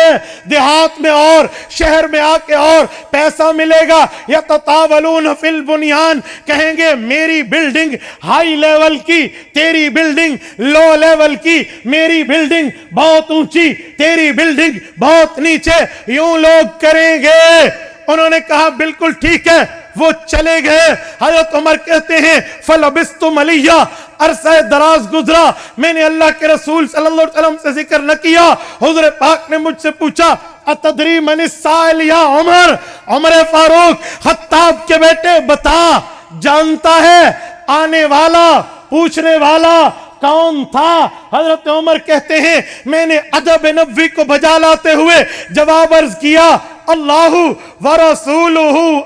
دیہات میں اور شہر میں آ کے اور پیسہ ملے گا، یتطاولون فی البنیان، کہیں گے میری بلڈنگ ہائی لیول کی، تیری بلڈنگ لو لیول کی، میری بلڈنگ بہت اونچی، تیری بلڈنگ بہت نیچے، یوں لوگ کریں گے۔ انہوں نے کہا بالکل ٹھیک ہے، وہ چلے گئے۔ حضرت عمر کہتے ہیں فلبثت ملیہ، عرصہ دراز گزرا، میں نے اللہ کے رسول صلی اللہ علیہ وسلم سے ذکر نہ کیا۔ حضور پاک نے مجھ سے پوچھا اتدری من السائل یا عمر، عمر فاروق خطاب کے بیٹے بتا، جانتا ہے آنے والا پوچھنے والا کون تھا؟ حضرت عمر کہتے ہیں میں نے ادب نبوی کو بجا لاتے ہوئے جواب عرض کیا اللہ ورسولہ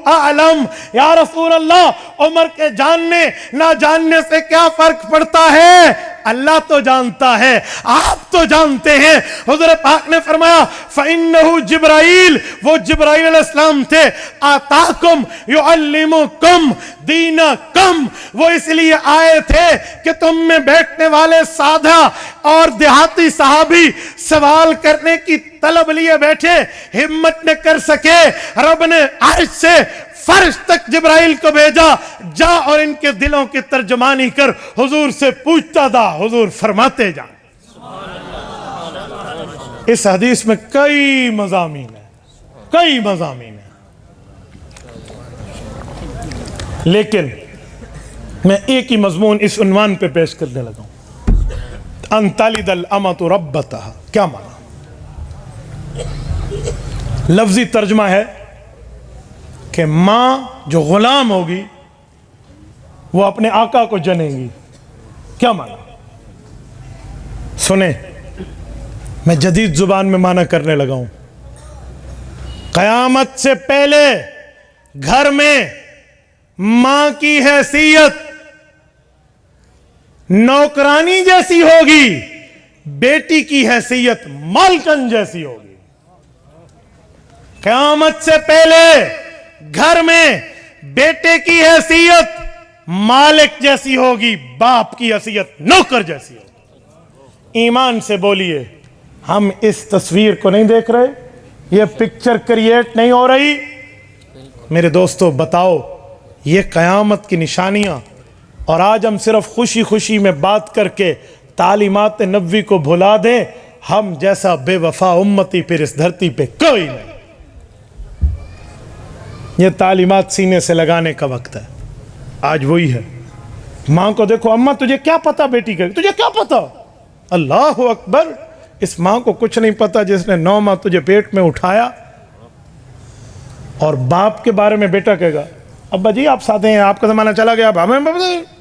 اعلم، یا رسول اللہ عمر کے جاننے نہ جاننے سے کیا فرق پڑتا ہے؟ اللہ تو جانتا ہے، آپ تو جانتے ہیں۔ حضور پاک نے فرمایا فَإِنَّهُ جبرائیل، وہ جبرائیل علیہ السلام تھے، آتاکم یعلمکم دینکم، وہ اس لیے آئے تھے کہ تم میں بیٹھنے والے سادہ اور دیہاتی صحابی سوال کرنے کی طلب لیے بیٹھے، ہمت نہ کر سکے، رب نے عرش سے فرش تک جبرائیل کو بھیجا، جا اور ان کے دلوں کی ترجمانی کر، حضور سے پوچھتا تھا، حضور فرماتے جا۔ اس حدیث میں کئی مضامین ہیں، کئی مضامین ہیں، لیکن میں ایک ہی مضمون اس عنوان پہ پیش کرنے لگا ہوں، ان تلد الامۃ ربتہا۔ کیا معنی؟ لفظی ترجمہ ہے کہ ماں جو غلام ہوگی وہ اپنے آقا کو جنیں گی۔ کیا معنی؟ سنیں، میں جدید زبان میں معنی کرنے لگا ہوں۔ قیامت سے پہلے گھر میں ماں کی حیثیت نوکرانی جیسی ہوگی، بیٹی کی حیثیت مالکن جیسی ہوگی۔ قیامت سے پہلے گھر میں بیٹے کی حیثیت مالک جیسی ہوگی، باپ کی حیثیت نوکر جیسی ہوگی۔ ایمان سے بولیے، ہم اس تصویر کو نہیں دیکھ رہے؟ یہ پکچر کریٹ نہیں ہو رہی؟ میرے دوستو بتاؤ، یہ قیامت کی نشانیاں، اور آج ہم صرف خوشی خوشی میں بات کر کے تعلیمات نبوی کو بھلا دیں، ہم جیسا بے وفا امتی پھر اس دھرتی پہ کوئی نہیں۔ یہ تعلیمات سینے سے لگانے کا وقت ہے، آج وہی ہے۔ ماں کو دیکھو، اماں تجھے کیا پتا بیٹی کا، تجھے کیا پتا؟ اللہ اکبر، اس ماں کو کچھ نہیں پتا جس نے 9 ماہ تجھے پیٹ میں اٹھایا۔ اور باپ کے بارے میں بیٹا کہے گا ابا جی آپ ساتھ ہیں، آپ کا زمانہ چلا گیا، اب ہمیں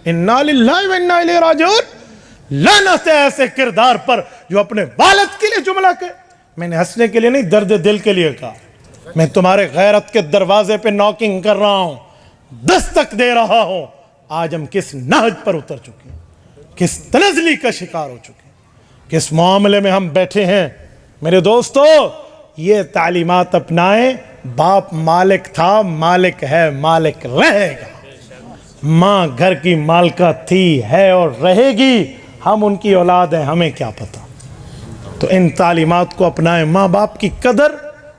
انا للہ و انا الیہ راجعون۔ لعنت ہے ایسے کردار پر جو اپنے والد کے لیے جملہ کہ میں نے ہنسنے کے لیے نہیں، درد دل کے لیے کہا۔ میں تمہارے غیرت کے دروازے پہ ناکنگ کر رہا ہوں، دستک دے رہا ہوں۔ آج ہم کس نہج پر اتر چکے ہیں، کس تنزلی کا شکار ہو چکے ہیں، کس معاملے میں ہم بیٹھے ہیں۔ میرے دوستو، یہ تعلیمات اپنائیں۔ باپ مالک تھا، مالک ہے، مالک رہے گا۔ ماں گھر کی مالکہ تھی، ہے اور رہے گی۔ ہم ان کی اولاد ہیں، ہمیں کیا پتا۔ تو ان تعلیمات کو اپنائیں۔ ماں باپ کی قدر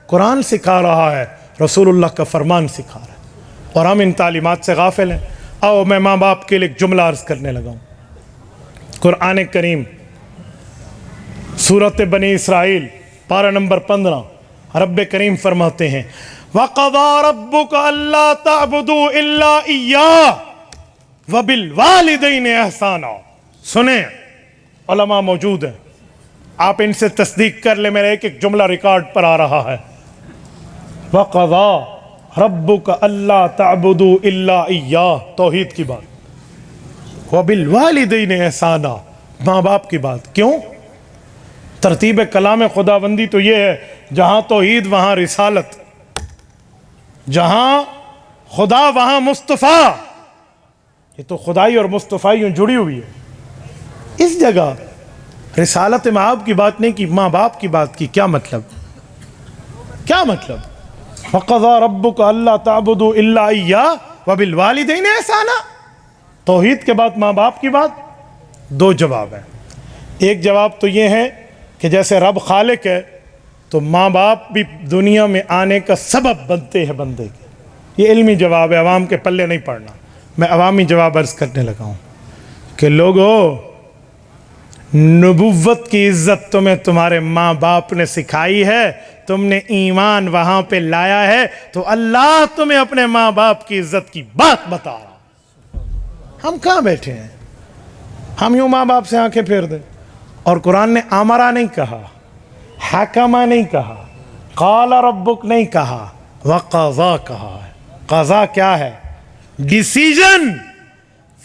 قرآن سکھا رہا ہے، رسول اللہ کا فرمان سکھا رہا ہے، اور ہم ان تعلیمات سے غافل ہیں۔ آؤ میں ماں باپ کے لیے ایک جملہ عرض کرنے لگا ہوں۔ قرآن کریم سورۃ بنی اسرائیل پارہ نمبر 15، رب کریم فرماتے ہیں وَقَضَىٰ رَبُّكَ أَلَّا تَعْبُدُوا إِلَّا إِيَّاهُ وَبِالْوَالِدَيْنِ إِحْسَانًا۔ سنیں، علماء موجود ہیں، آپ ان سے تصدیق کر لیں، میرا ایک ایک جملہ ریکارڈ پر آ رہا ہے۔ وَقَضَىٰ رَبُّكَ أَلَّا تَعْبُدُوا إِلَّا إِيَّاهُ، توحید کی بات۔ وَبِالْوَالِدَيْنِ إِحْسَانًا، ماں باپ کی بات۔ کیوں؟ ترتیب کلام خداوندی تو یہ ہے، جہاں توحید وہاں رسالت، جہاں خدا وہاں مصطفیٰ۔ یہ تو خدائی اور مصطفیٰ جڑی ہوئی ہے۔ اس جگہ رسالت ماں باپ کی بات نہیں کی، ماں باپ کی بات کی۔ کیا مطلب؟ کیا مطلب؟ وَقَضَىٰ رَبُّكَ أَلَّا تَعْبُدُوا إِلَّا إِيَّاهُ وَبِالْوَالِدَيْنِ إِحْسَانًا۔ توحید کے بعد ماں باپ کی بات۔ دو جواب ہیں۔ ایک جواب تو یہ ہے کہ جیسے رب خالق ہے تو ماں باپ بھی دنیا میں آنے کا سبب بنتے ہیں بندے کے۔ یہ علمی جواب ہے، عوام کے پلے نہیں پڑنا۔ میں عوامی جواب عرض کرنے لگا ہوں کہ لوگو، نبوت کی عزت تمہیں تمہارے ماں باپ نے سکھائی ہے، تم نے ایمان وہاں پہ لایا ہے، تو اللہ تمہیں اپنے ماں باپ کی عزت کی بات بتا رہا۔ ہم کہاں بیٹھے ہیں؟ ہم یوں ماں باپ سے آنکھیں پھیر دیں۔ اور قرآن نے آمرا نہیں کہا، حکمہ نہیں کہا، قال ربک نہیں کہا، وقضا کہا ہے۔ قضا کیا ہے؟ ڈیسیجن،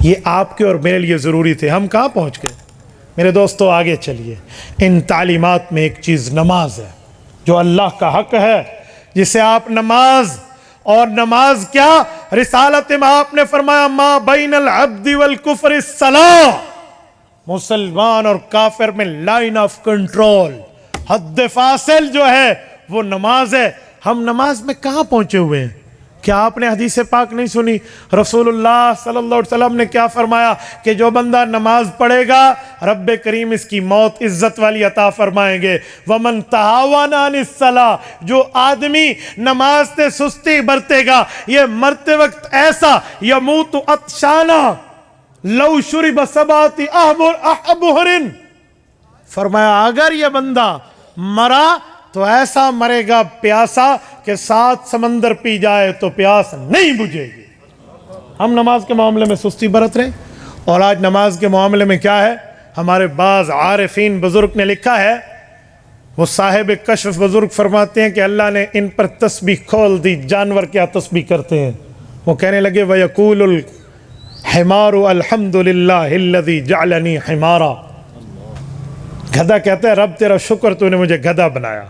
یہ آپ کے اور میرے لیے ضروری تھے. ہم کہاں پہنچ گئے؟ میرے دوستو آگے چلیے. ان تعلیمات میں ایک چیز نماز ہے جو اللہ کا حق ہے، جسے آپ نماز، اور نماز کیا؟ رسالت میں آپ نے فرمایا ما بین العبد والکفر الصلاۃ، مسلمان اور کافر میں لائن آف کنٹرول، حد فاصل جو ہے وہ نماز ہے. ہم نماز میں کہاں پہنچے ہوئے ہیں؟ کیا آپ نے حدیث پاک نہیں سنی؟ رسول اللہ صلی اللہ علیہ وسلم نے کیا فرمایا کہ جو بندہ نماز پڑھے گا رب کریم اس کی موت عزت والی عطا فرمائیں گے. وَمَن تَهَاوَنَ عَنِ الصَّلَاةِ، جو آدمی نماز سے سستی برتے گا یہ مرتے وقت ایسا يَمُوتُ عَطْشَانًا لَوْ شُرِبَ سَبْعَةِ أَبْحُرٍ، فرمایا اگر یہ بندہ مرا تو ایسا مرے گا پیاسا کہ 7 سمندر پی جائے تو پیاس نہیں بجھے گی. ہم نماز کے معاملے میں سستی برت رہے، اور آج نماز کے معاملے میں کیا ہے؟ ہمارے بعض عارفین بزرگ نے لکھا ہے، وہ صاحب کشف بزرگ فرماتے ہیں کہ اللہ نے ان پر تسبیح کھول دی. جانور کیا تسبیح کرتے ہیں؟ وہ کہنے لگے وَيَقُولُ الْحِمَارُ الْحَمْدُ لِلَّهِ الَّذِي جَعَلَنِي حِمَارًا. گدھا کہتا ہے رب تیرا شکر تو نے مجھے گدھا بنایا.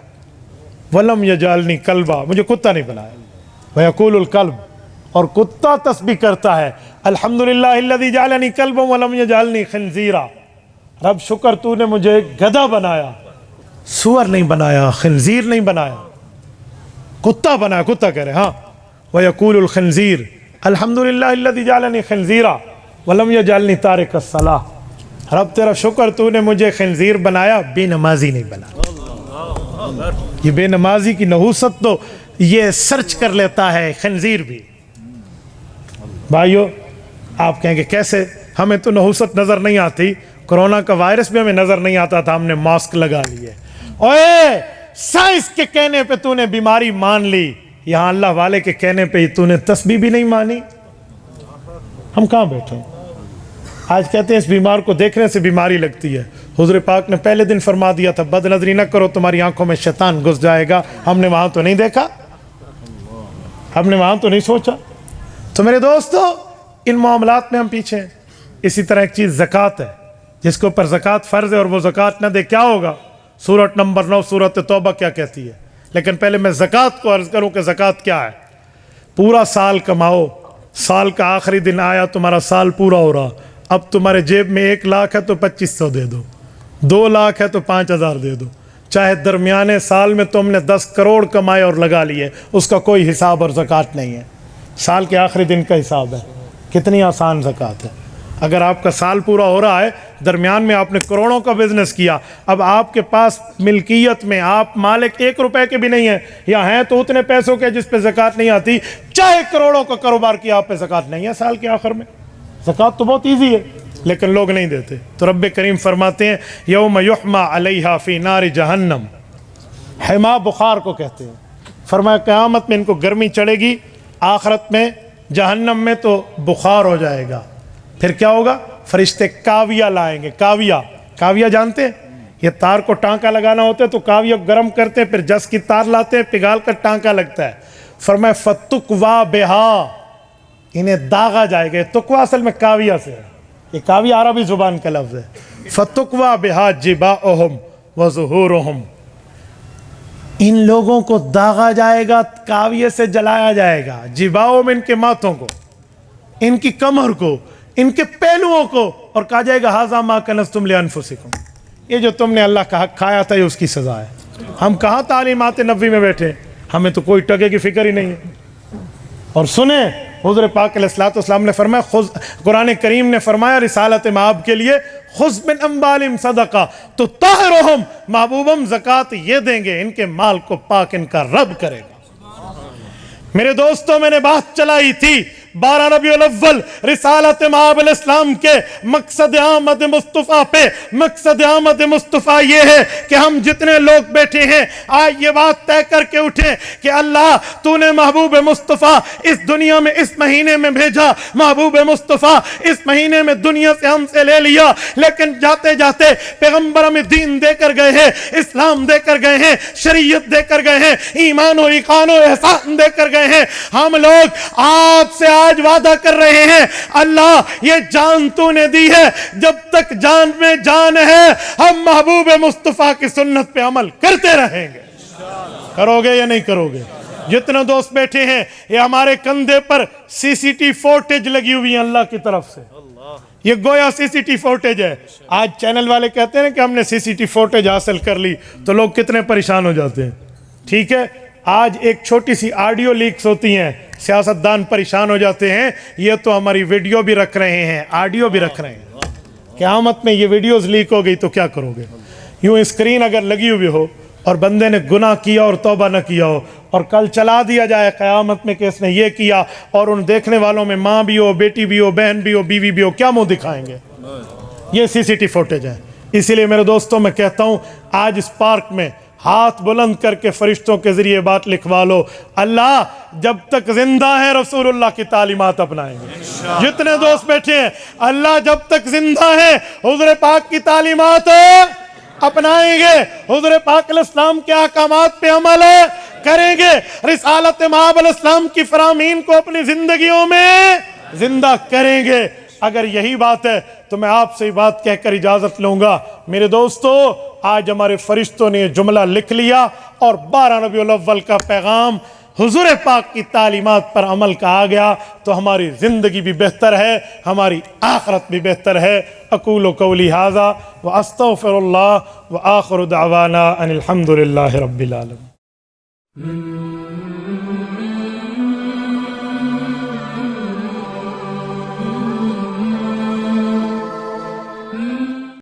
وَلَمْ يَجْعَلْنِي كَلْبًا، مجھے کتا نہیں بنایا. وَيَقُولُ الْكَلْبُ، اور کتا تسبیح کرتا ہے الحمدللہ الذی جعلنی کلبا ولم یجعلنی خنزیرا، رب شکر تو نے مجھے گدھا بنایا، سور نہیں بنایا، خنزیر نہیں بنایا، کتا بنایا. کتا کہہ رہے ہاں. وَيَقُولُ الْخِنْزِيرُ الحمدللہ الذی جعلنی خنزیرا ولم یجعلنی تارک الصلاۃ، رب تیرا شکر تو نے مجھے خنزیر بنایا، بے نمازی نہیں بنایا. یہ بے نمازی کی نحوست تو یہ سرچ کر لیتا ہے خنزیر بھی. بھائیو آپ کہیں گے کیسے؟ ہمیں تو نحوست نظر نہیں آتی، کرونا کا وائرس بھی ہمیں نظر نہیں آتا تھا، ہم نے ماسک لگا لیے. اوے سائنس کے کہنے پہ تو نے بیماری مان لی، یہاں اللہ والے کے کہنے پہ تو نے تسبیح بھی نہیں مانی. ہم کہاں بیٹھے ہیں؟ آج کہتے ہیں اس بیمار کو دیکھنے سے بیماری لگتی ہے. حضور پاک نے پہلے دن فرما دیا تھا بد نظری نہ کرو تمہاری آنکھوں میں شیطان گھس جائے گا. ہم نے وہاں تو نہیں دیکھا، ہم نے وہاں تو نہیں سوچا. تو میرے دوستو ان معاملات میں ہم پیچھے ہیں. اسی طرح ایک چیز زکوٰۃ ہے، جس کے اوپر زکوٰۃ فرض ہے اور وہ زکوٰۃ نہ دے کیا ہوگا؟ سورۃ نمبر 9 سورۃ توبہ کیا کہتی ہے؟ لیکن پہلے میں زکوٰۃ کو عرض کروں کہ زکوٰۃ کیا ہے. پورا سال کماؤ، سال کا آخری دن آیا، تمہارا سال پورا ہو رہا، اب تمہارے جیب میں 1 لاکھ ہے تو 2500 دے دو، 2 لاکھ ہے تو 5000 دے دو. چاہے درمیانے سال میں تم نے 10 کروڑ کمائے اور لگا لیے، اس کا کوئی حساب اور زکوٰۃ نہیں ہے. سال کے آخری دن کا حساب ہے. کتنی آسان زکوٰۃ ہے. اگر آپ کا سال پورا ہو رہا ہے، درمیان میں آپ نے کروڑوں کا بزنس کیا، اب آپ کے پاس ملکیت میں آپ مالک 1 روپے کے بھی نہیں ہیں، یا ہیں تو اتنے پیسوں کے جس پہ زکوٰۃ نہیں آتی، چاہے کروڑوں کا کاروبار کیا آپ پہ زکوٰۃ نہیں ہے سال کے آخر میں. زکوٰۃ تو بہت ایزی ہے لیکن لوگ نہیں دیتے. تو رب کریم فرماتے ہیں یوم یحما علیہا فی نار جہنم، حما بخار کو کہتے ہیں. فرمایا قیامت میں ان کو گرمی چڑھے گی، آخرت میں جہنم میں تو بخار ہو جائے گا. پھر کیا ہوگا؟ فرشتے کاویہ لائیں گے. کاویہ جانتے ہیں؟ یہ تار کو ٹانکا لگانا ہوتا ہے تو کاویہ گرم کرتے ہیں، پھر جس کی تار لاتے ہیں، پگھال کر ٹانکا لگتا ہے. فرمایا فتقوا بہا، انہیں داغا جائے گا. تقوا اصل میں کاویہ سے ہے، یہ کاویہ عربی زبان کا لفظ ہے. فتقوا بہا جباؤہم وظہورہم، ان لوگوں کو داغا جائے گا، کاویہ سے جلایا جائے گا. جباؤہم ان کے ماتھوں کو، ان کی کمر کو، ان کے پہلوؤں کو، اور کہا جائے گا ھذا ما کنزتم لانفسکم، یہ جو تم نے اللہ کا حق کھایا تھا یہ اس کی سزا ہے. ہم کہاں تعلیمات نبوی میں بیٹھے، ہمیں تو کوئی ٹکے کی فکر ہی نہیں ہے. اور سنیں حضور پاک علیہ الصلوۃ والسلام نے فرمایا، قرآن کریم نے فرمایا رسالت مآب کے لیے، خذ من اموالہم صدقہ تطہرہم، محبوبم زکوٰۃ یہ دیں گے، ان کے مال کو پاک ان کا رب کرے گا. میرے دوستوں میں نے بات چلائی تھی 12 ربیع الاول رسالت مآب علیہ السلام کے مقصد آمد مصطفیٰ پہ. مقصد آمد مصطفیٰ یہ ہے کہ ہم جتنے لوگ بیٹھے ہیں آج یہ بات طے کر کے اٹھیں کہ اللہ تو نے محبوب مصطفیٰ اس دنیا میں اس مہینے میں بھیجا، محبوب مصطفیٰ اس مہینے میں دنیا سے ہم سے لے لیا، لیکن جاتے جاتے پیغمبر ہمیں دین دے کر گئے ہیں، اسلام دے کر گئے ہیں، شریعت دے کر گئے ہیں، ایمان و ایقان و احسان دے کر گئے ہیں. ہم لوگ آپ سے آج وعدہ کر رہے ہیں اللہ یہ جان تو نے دی ہے، جب تک جان میں جان ہے ہم محبوب مصطفیٰ کی سنت پہ عمل کرتے رہیں گے۔ کرو گے یا نہیں کرو گے؟ جتنے دوست بیٹھے ہیں یہ ہمارے کندھے پر سی سی ٹی فوٹیج لگی ہوئی ہیں اللہ کی طرف سے، یہ گویا سی سی ٹی فوٹیج ہے۔ آج چینل والے کہتے ہیں کہ ہم نے سی سی ٹی فوٹیج حاصل کر لی تو لوگ کتنے پریشان ہو جاتے ہیں۔ ٹھیک ہے، آج ایک چھوٹی سی آڈیو لیکس ہوتی ہیں، سیاستدان پریشان ہو جاتے ہیں، یہ تو ہماری ویڈیو بھی رکھ رہے ہیں، آڈیو بھی رکھ رہے ہیں، قیامت میں یہ ویڈیوز لیک ہو گئی تو کیا کرو گے؟ یوں اسکرین اگر لگی ہوئی ہو اور بندے نے گناہ کیا اور توبہ نہ کیا ہو اور کل چلا دیا جائے قیامت میں کہ اس نے یہ کیا، اور ان دیکھنے والوں میں ماں بھی ہو، بیٹی بھی ہو، بہن بھی ہو، بیوی بھی ہو، کیا منہ دکھائیں گے؟ یہ سی سی ٹی فوٹیج ہے۔ اسی لیے میرے دوستوں میں کہتا ہوں آج اس پارک میں ہاتھ بلند کر کے فرشتوں کے ذریعے بات لکھوا لو، اللہ جب تک زندہ ہے رسول اللہ کی تعلیمات اپنائیں گے۔ جتنے دوست بیٹھے ہیں اللہ جب تک زندہ ہے حضور پاک کی تعلیمات اپنائیں گے، حضور پاک علیہ السلام کے احکامات پہ عمل کریں گے، رسالت مآب علیہ السلام کی فرامین کو اپنی زندگیوں میں زندہ کریں گے۔ اگر یہی بات ہے تو میں آپ سے بات کہہ کر اجازت لوں گا۔ میرے دوستو آج ہمارے فرشتوں نے یہ جملہ لکھ لیا اور 12 ربیع الاول کا پیغام حضور پاک کی تعلیمات پر عمل کا آ گیا تو ہماری زندگی بھی بہتر ہے، ہماری آخرت بھی بہتر ہے۔ اقول قولی ھذا واستغفر اللہ وآخر دعوانا ان الحمد للہ رب العالمین۔